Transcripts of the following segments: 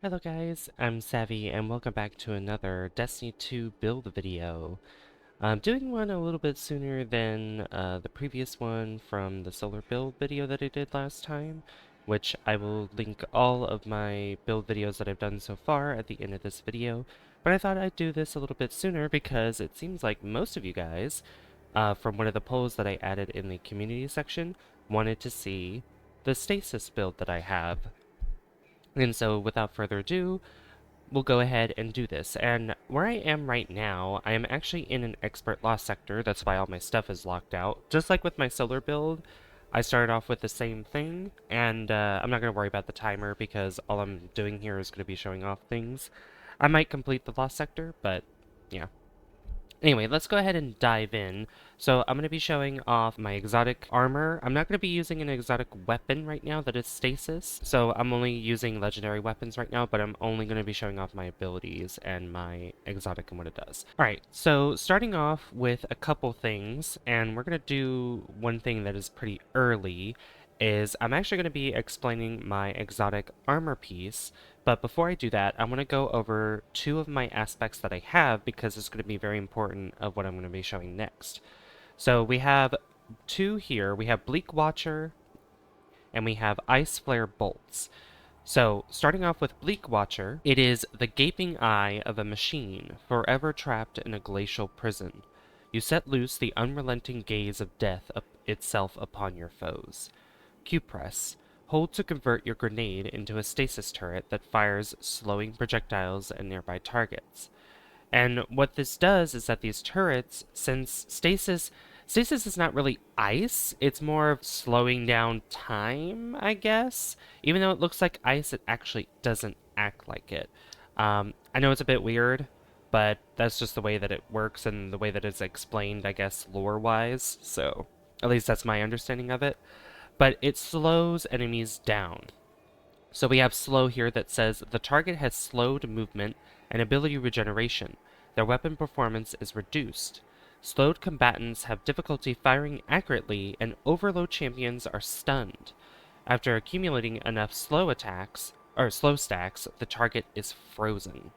Hello guys, I'm Savvy and welcome back to another Destiny 2 build video. I'm doing one a little bit sooner than the previous one from the solar build video that I did last time, which I will link all of my build videos that I've done so far at the end of this video. But I thought I'd do this a little bit sooner because it seems like most of you guys, from one of the polls that I added in the community section, wanted to see the Stasis build that I have. And so without further ado, we'll go ahead and do this. And where I am right now, I am actually in an expert loss sector. That's why all my stuff is locked out. Just like with my solar build, I started off with the same thing, and I'm not going to worry about the timer because all I'm doing here is going to be showing off things. I might complete the lost sector, but yeah. Anyway, let's go ahead and dive in. So I'm going to be showing off my exotic armor. I'm not going to be using an exotic weapon right now that is Stasis. So I'm only using legendary weapons right now, but I'm only going to be showing off my abilities and my exotic and what it does. Alright, so starting off with a couple things, and we're going to do one thing that is pretty early, is I'm actually going to be explaining my exotic armor piece. But before I do that, I want to go over two of my aspects that I have because it's going to be very important of what I'm going to be showing next. So we have two here. We have Bleak Watcher and we have Ice Flare Bolts. So starting off with Bleak Watcher, it is the gaping eye of a machine forever trapped in a glacial prison. You set loose the unrelenting gaze of death itself upon your foes. Q-Press. Hold to convert your grenade into a stasis turret that fires slowing projectiles at nearby targets. And what this does is that these turrets, since stasis is not really ice, it's more of slowing down time, I guess. Even though it looks like ice, it actually doesn't act like it. I know it's a bit weird, but that's just the way that it works and the way that it's explained, I guess, lore-wise. So, at least that's my understanding of it. But it slows enemies down. So we have slow here that says the target has slowed movement and ability regeneration. Their weapon performance is reduced. Slowed combatants have difficulty firing accurately, and overload champions are stunned. After accumulating enough slow attacks, or slow stacks, the target is frozen.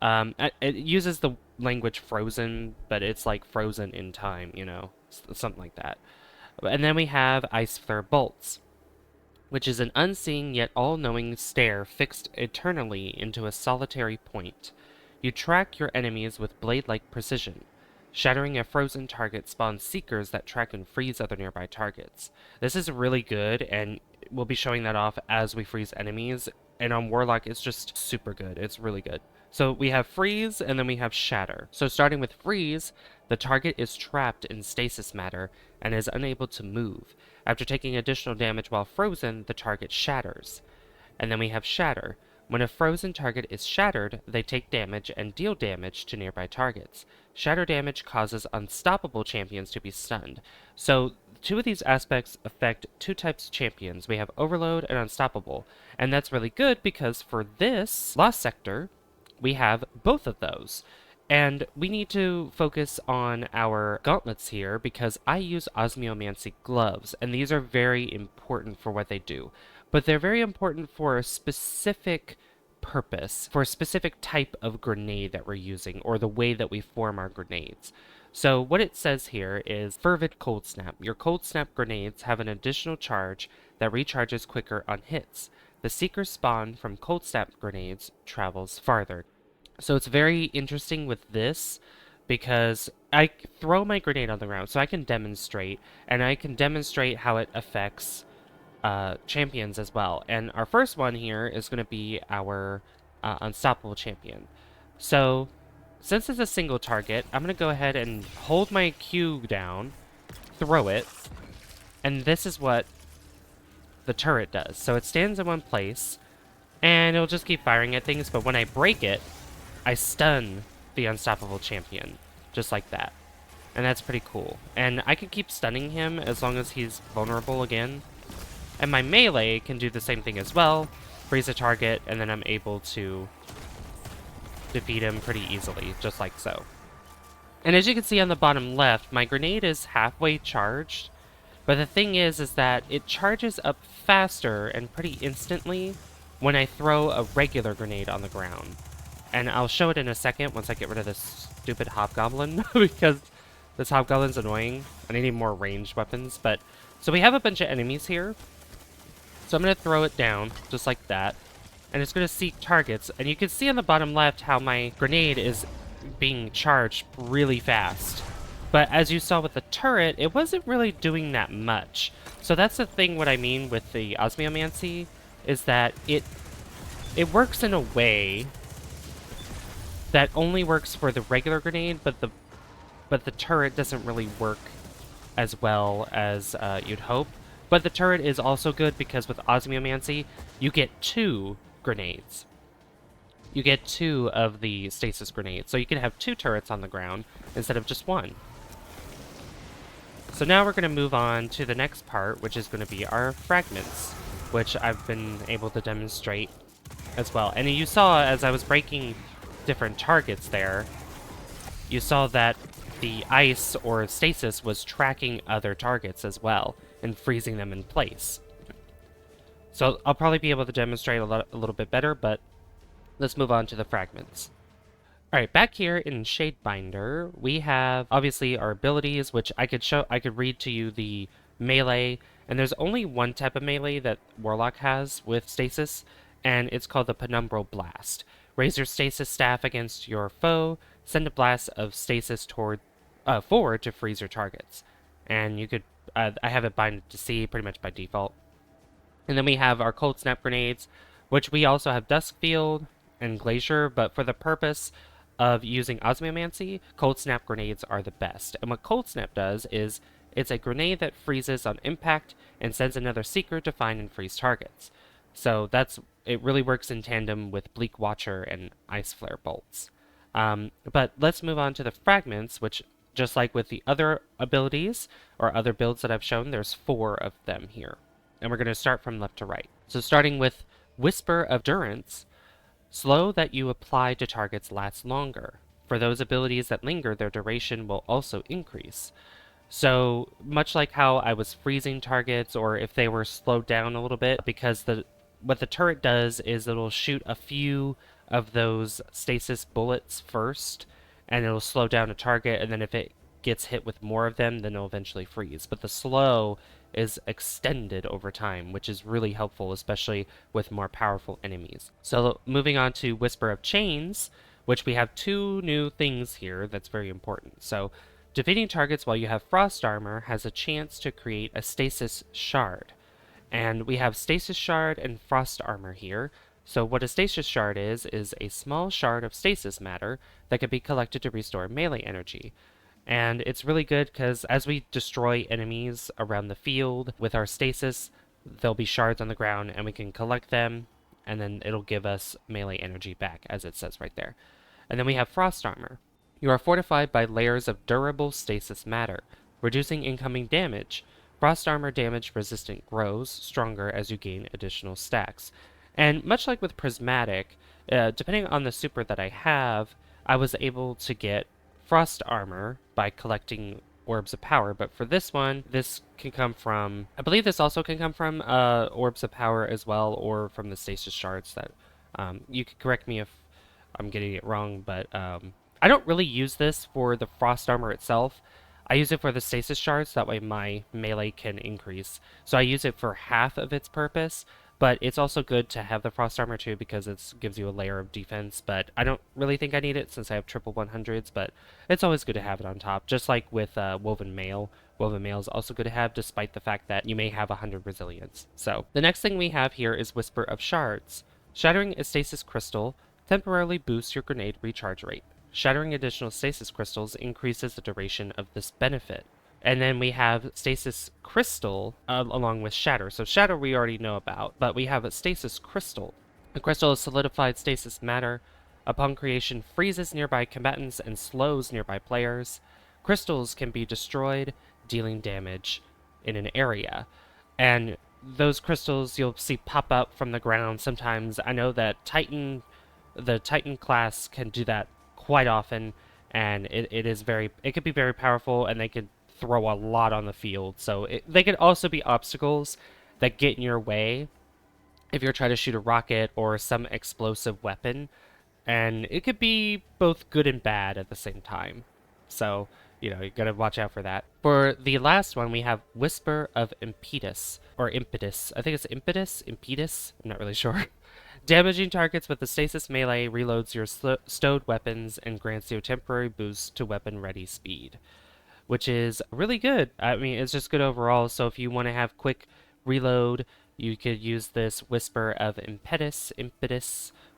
It uses the language frozen, but it's like frozen in time, you know, something like that. And then we have Ice Flare Bolts, which is an unseeing yet all-knowing stare fixed eternally into a solitary point. You track your enemies with blade-like precision. Shattering a frozen target spawns seekers that track and freeze other nearby targets. This is really good, and we'll be showing that off as we freeze enemies, and on Warlock it's just super good. It's really good. So we have freeze, and then we have shatter. So starting with freeze, the target is trapped in stasis matter and is unable to move. After taking additional damage while frozen, the target shatters. And then we have shatter. When a frozen target is shattered, they take damage and deal damage to nearby targets. Shatter damage causes unstoppable champions to be stunned. So two of these aspects affect two types of champions. We have Overload and Unstoppable. And that's really good because for this Lost Sector, we have both of those. And we need to focus on our gauntlets here because I use Osmiomancy gloves, and these are very important for what they do. But they're very important for a specific purpose, for a specific type of grenade that we're using, or the way that we form our grenades. So what it says here is Fervid Cold Snap. Your Cold Snap grenades have an additional charge that recharges quicker on hits. The Seeker spawn from Cold Snap grenades travels farther. So it's very interesting with this because I throw my grenade on the ground so I can demonstrate, and I can demonstrate how it affects champions as well. And our first one here is going to be our Unstoppable champion. So since it's a single target, I'm going to go ahead and hold my Q down, throw it, and this is what the turret does. So it stands in one place, and it'll just keep firing at things, but when I break it, I stun the Unstoppable champion, just like that. And that's pretty cool. And I can keep stunning him as long as he's vulnerable again. And my melee can do the same thing as well, freeze a target, and then I'm able to defeat him pretty easily, just like so. And as you can see on the bottom left, my grenade is halfway charged, but the thing is that it charges up faster and pretty instantly when I throw a regular grenade on the ground. And I'll show it in a second once I get rid of this stupid hobgoblin, because this hobgoblin's annoying, and I need more ranged weapons. But so we have a bunch of enemies here. So I'm going to throw it down, just like that. And it's going to seek targets. And you can see on the bottom left how my grenade is being charged really fast. But as you saw with the turret, it wasn't really doing that much. So that's the thing, what I mean with the Osmiomancy, is that it works in a way that only works for the regular grenade, but the turret doesn't really work as well as you'd hope. But the turret is also good because with Osmiomancy, you get 2 grenades. You get 2 of the stasis grenades, so you can have 2 turrets on the ground instead of just 1. So now we're going to move on to the next part, which is going to be our fragments, which I've been able to demonstrate as well. And you saw as I was breaking different targets there, you saw that the ice or stasis was tracking other targets as well and freezing them in place. So I'll probably be able to demonstrate a little bit better, but let's move on to the fragments. Alright, back here in Shadebinder, we have obviously our abilities, which I could read to you the melee, and there's only one type of melee that Warlock has with Stasis, and it's called the Penumbral Blast. Raise your Stasis staff against your foe, send a blast of Stasis forward to freeze your targets. And you could, I have it bind to C pretty much by default. And then we have our Cold Snap Grenades, which we also have Duskfield and Glacier, but for the purpose of using Osmiomancy, Cold Snap Grenades are the best. And what Cold Snap does is, it's a grenade that freezes on impact and sends another Seeker to find and freeze targets. So it really works in tandem with Bleak Watcher and Ice Flare Bolts. But let's move on to the fragments, which, just like with the other abilities or other builds that I've shown, there's 4 of them here. And we're going to start from left to right. So starting with Whisper of Durance, slow that you apply to targets lasts longer. For those abilities that linger, their duration will also increase. So much like how I was freezing targets, or if they were slowed down a little bit, because what the turret does is it'll shoot a few of those stasis bullets first, and it'll slow down a target, and then if it gets hit with more of them, then it'll eventually freeze. But the slow is extended over time, which is really helpful, especially with more powerful enemies. So moving on to Whisper of Chains, which we have 2 new things here that's very important. So defeating targets while you have Frost Armor has a chance to create a Stasis Shard. And we have Stasis Shard and Frost Armor here. So what a Stasis Shard is a small shard of stasis matter that can be collected to restore melee energy. And it's really good because as we destroy enemies around the field with our stasis, there'll be shards on the ground and we can collect them, and then it'll give us melee energy back, as it says right there. And then we have Frost Armor. You are fortified by layers of durable stasis matter, reducing incoming damage. Frost Armor damage resistant grows stronger as you gain additional stacks. And much like with Prismatic, depending on the super that I have, I was able to get Frost Armor by collecting Orbs of Power, but for this one, this can come from, I believe this also can come from Orbs of Power as well, or from the Stasis Shards that, you can correct me if I'm getting it wrong, but I don't really use this for the Frost Armor itself. I use it for the Stasis Shards, that way my melee can increase. So I use it for half of its purpose, but it's also good to have the Frost Armor too because it gives you a layer of defense, but I don't really think I need it since I have triple 100s, but it's always good to have it on top, just like with Woven Mail. Woven Mail is also good to have despite the fact that you may have 100 resilience. So the next thing we have here is Whisper of Shards. Shattering a Stasis Crystal temporarily boosts your grenade recharge rate. Shattering additional Stasis Crystals increases the duration of this benefit. And then we have Stasis Crystal along with Shatter. So Shatter we already know about, but we have a Stasis Crystal. The crystal is solidified stasis matter. Upon creation, freezes nearby combatants and slows nearby players. Crystals can be destroyed, dealing damage in an area. And those crystals you'll see pop up from the ground sometimes. I know that the Titan class can do that quite often, and it could be very powerful, and they could throw a lot on the field. So they could also be obstacles that get in your way if you're trying to shoot a rocket or some explosive weapon, and it could be both good and bad at the same time. So, you gotta watch out for that. For the last one, we have Whisper of Impetus, or Impetus. I think it's Impetus? Impetus? I'm not really sure. Damaging targets with the Stasis melee reloads your stowed weapons and grants you a temporary boost to weapon ready speed, which is really good. I mean, it's just good overall. So if you want to have quick reload, you could use this Whisper of Impetus,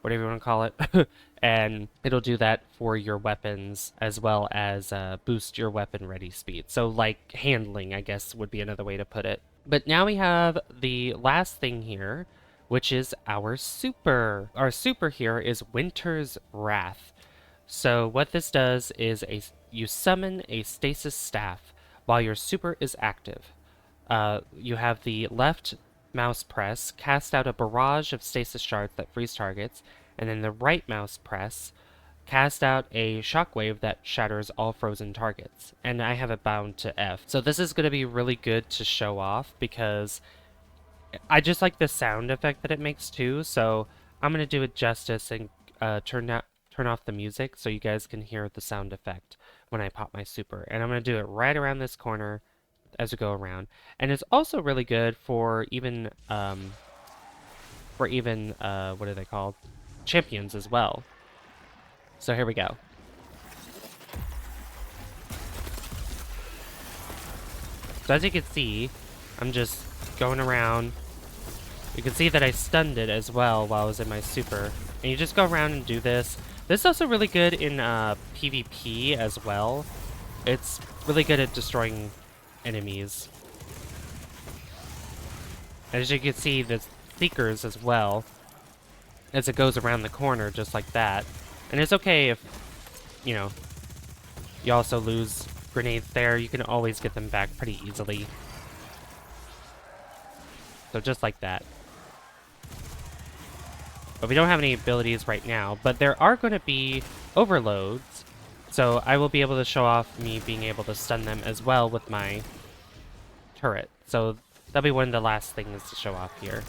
whatever you want to call it, and it'll do that for your weapons as well as boost your weapon ready speed. So like handling, I guess, would be another way to put it. But now we have the last thing here, which is our super. Our super here is Winter's Wrath. So what this does is you summon a stasis staff while your super is active. You have the left mouse press, cast out a barrage of stasis shards that freeze targets, and then the right mouse press, cast out a shockwave that shatters all frozen targets. And I have it bound to F. So this is going to be really good to show off because I just like the sound effect that it makes too. So I'm going to do it justice and turn off the music so you guys can hear the sound effect when I pop my super. And I'm going to do it right around this corner as we go around. And it's also really good for even what are they called? Champions as well. So here we go. So as you can see, I'm just going around. You can see that I stunned it as well while I was in my super. And you just go around and do this. This is also really good in PvP as well. It's really good at destroying enemies. As you can see, the Seekers as well, as it goes around the corner just like that. And it's okay if, you also lose grenades there. You can always get them back pretty easily. So just like that. But we don't have any abilities right now, but there are going to be overloads. So I will be able to show off me being able to stun them as well with my turret. So that'll be one of the last things to show off here.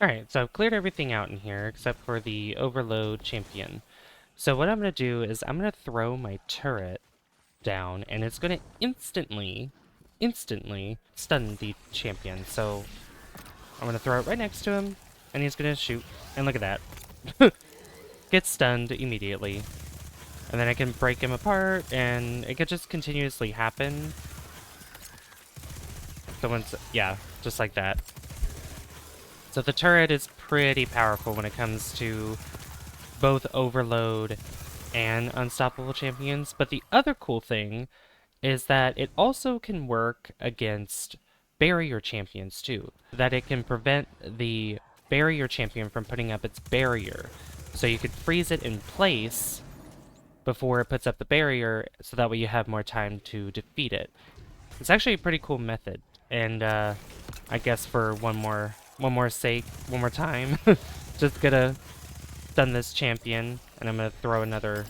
Alright, so I've cleared everything out in here except for the overload champion. So what I'm going to do is I'm going to throw my turret down, and it's going to instantly stun the champion. So I'm going to throw it right next to him, and he's going to shoot. And look at that. Gets stunned immediately. And then I can break him apart, and it could just continuously happen. So once, yeah, just like that. So the turret is pretty powerful when it comes to both overload and unstoppable champions. But the other cool thing is that it also can work against barrier champions too. That it can prevent the barrier champion from putting up its barrier. So you could freeze it in place before it puts up the barrier, so that way you have more time to defeat it. It's actually a pretty cool method. And I guess for one more time, just gonna stun this champion, and I'm gonna throw another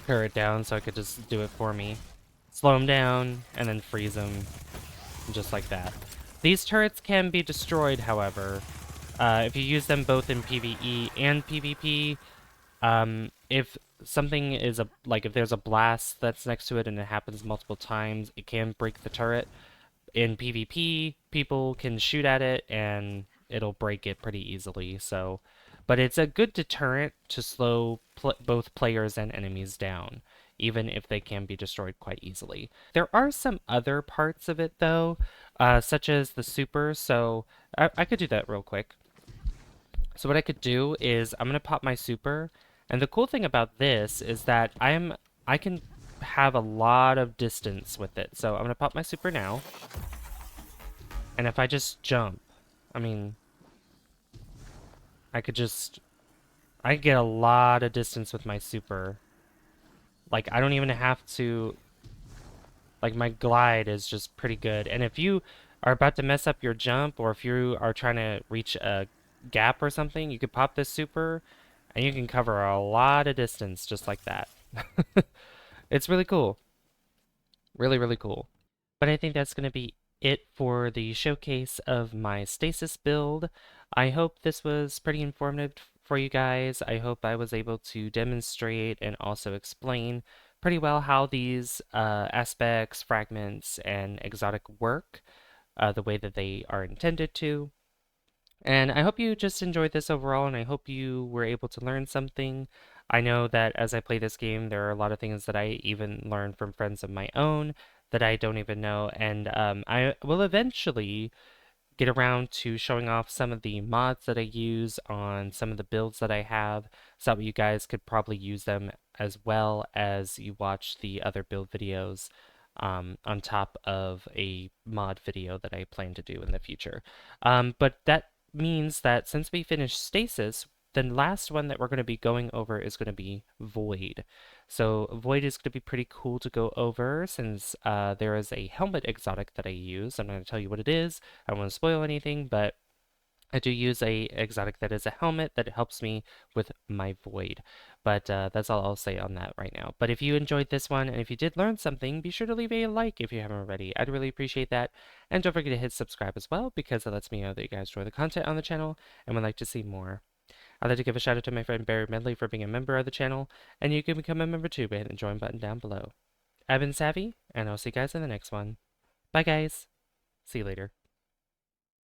turret down so I could just do it for me. Slow him down, and then freeze him, just like that. These turrets can be destroyed, however, if you use them both in PvE and PvP. If something is if there's a blast that's next to it and it happens multiple times, it can break the turret. In PvP, people can shoot at it and it'll break it pretty easily. So, but it's a good deterrent to slow both players and enemies down, even if they can be destroyed quite easily. There are some other parts of it though, such as the super. So I could do that real quick. So what I could do is I'm gonna pop my super, and the cool thing about this is that I can have a lot of distance with it. So I'm gonna pop my super now, and if I just jump, I mean, I could get a lot of distance with my super. Like, I don't even have to, like, my glide is just pretty good. And if you are about to mess up your jump, or if you are trying to reach a gap or something, you could pop this super, and you can cover a lot of distance just like that. It's really cool. Really, really cool. But I think that's going to be it for the showcase of my Stasis build. I hope this was pretty informative for you guys. I hope I was able to demonstrate and also explain pretty well how these aspects, fragments, and exotic work the way that they are intended to. And I hope you just enjoyed this overall, and I hope you were able to learn something. I know that as I play this game, there are a lot of things that I even learned from friends of my own that I don't even know, and I will eventually get around to showing off some of the mods that I use on some of the builds that I have, so that you guys could probably use them as well as you watch the other build videos on top of a mod video that I plan to do in the future. But that means that since we finished Stasis, the last one that we're going to be going over is going to be Void. So Void is going to be pretty cool to go over since there is a helmet exotic that I use. I'm not going to tell you what it is. I don't want to spoil anything, but I do use a exotic that is a helmet that helps me with my Void. But that's all I'll say on that right now. But if you enjoyed this one and if you did learn something, be sure to leave a like if you haven't already. I'd really appreciate that. And don't forget to hit subscribe as well because it lets me know that you guys enjoy the content on the channel and would like to see more. I'd like to give a shout out to my friend Barry Medley for being a member of the channel, and you can become a member too by hitting the join button down below. I've been Savvy, and I'll see you guys in the next one. Bye guys! See you later.